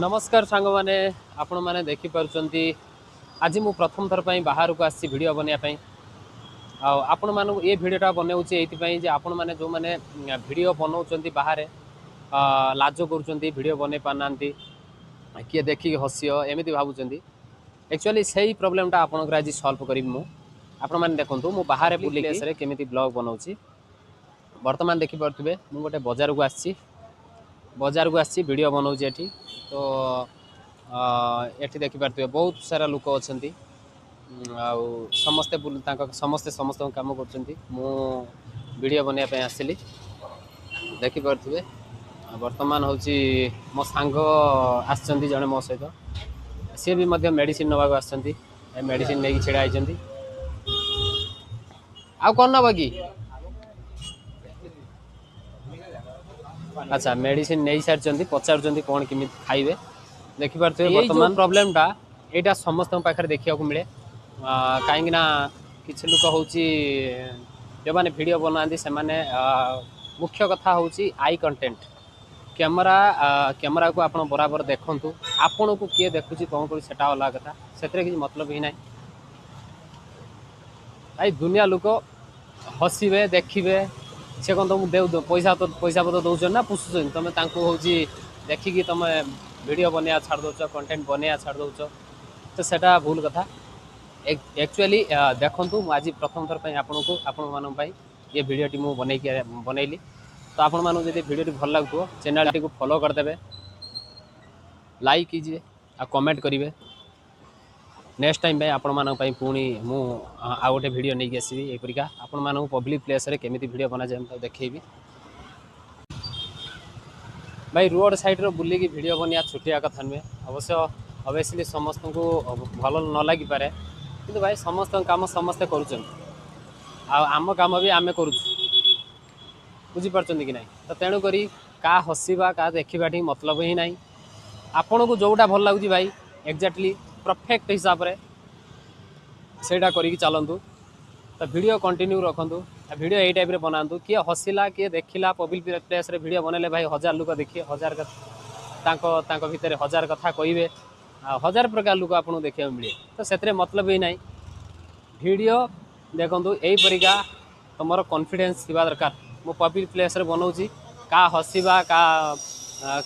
नमस्कार सांग मैंने आपण मैंने देखिपुंट आज मु प्रथम थर पर बाहर को आसी वीडियो बनवाई आपण मान ये भिडटा बनाऊँच ये आपण मैंने जो मैंने वीडियो बनाऊँ बाहर लाज कर बन पाना किए देखिक हसियो एमती भावुं एक्चुअली से प्रोब्लेमटा आपंकर आज सल्व करी आपण मैंने देखूँ मु बाहर बुले केमी ब्लॉग बनाऊँच बर्तमान देखिपे मुझे गोटे बजार को आसी वीडियो बनाऊँच ये तो ये देखिपे बहुत सारा लोक अच्छा समस्ते समस्ते समस्त कम कर बनवाई आसली देखिपे बर्तमान हूँ मो सांग आसछन्ति जड़े मो सहित सी भी मेडिसिन नवाक आसछन्ति मेडिसिन नहीं छिड़ा होती आउ कौन नब कि अच्छा मेडिसिन नहीं सारी पचार कौन केमी खाइबे देखिपे बर्तमान प्रोब्लेमटा यहाँ समस्त पाखे देखा मिले कहीं किसी लोक हूँ जो मैंने वीडियो बनाती से मुख्य कथा हूँ आई कंटेंट कैमरा को आप बराबर देखूँ आपण को किए देखुची कौन कर सेटा अलग कथा से किसी मतलब ही ना भाई दुनिया लोक हसवे देखिए सी कौन तुम दे पैसा पत्र दौन ना पुषुन तुम हूँ देखिकी तुम वीडियो बनवा छाड़ दौच कंटेंट बनवा छाड़ दौच तो सेटा भूल कथा एक्चुअली देखूँ आज प्रथम थर पर आपण ये वीडियोटी मुझे बनैली तो आपण मानू जब वीडियो भल लगुव चैनल टी फॉलो करदे लाइक कीजिए आ कमेंट करेंगे नेक्स्ट टाइम आपण मान पुणी मु आउ गोटे वीडियो नहीं आसवि यहपरिका आपण मानू पब्लिक प्लेस रे केमिति वीडियो बना जाए देखी भाई रोड साइड रो बुलिकी वीडियो बनवा छुटिया कथा नुहे अवश्य ऑब्वियसली समस्त को भल न लगी पारे किंतु भाई समस्त काम समस्ते आम काम भी आम करूँ बुझीपार कि ना तो तेणुक क्या हसवा क्या देखा मतलब ही ना आपण को जोटा भल लगुच भाई एक्जाक्टली परफेक्ट हिसाब से करके चलतु तो वीडियो कंटिन्यू रखु वीडियो यही टाइप बनातु किए हसला किए देखला पब्लिक प्लेस रे वीडियो बनले भाई 1000 लोक देखिए 1000 भितर 1000 कथा कहे 1000 प्रकार लोक आपको देखा मिले तो से मतलब ही ना वीडियो देखु यही परिका तुम कॉन्फिडेंस थी दरकार मु पब्लिक प्लेस रे बनाऊँगी क्या हसवा क्या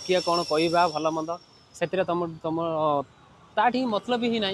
किए कौन कहवा भल मंद से तुम ताठी मतलब ही ना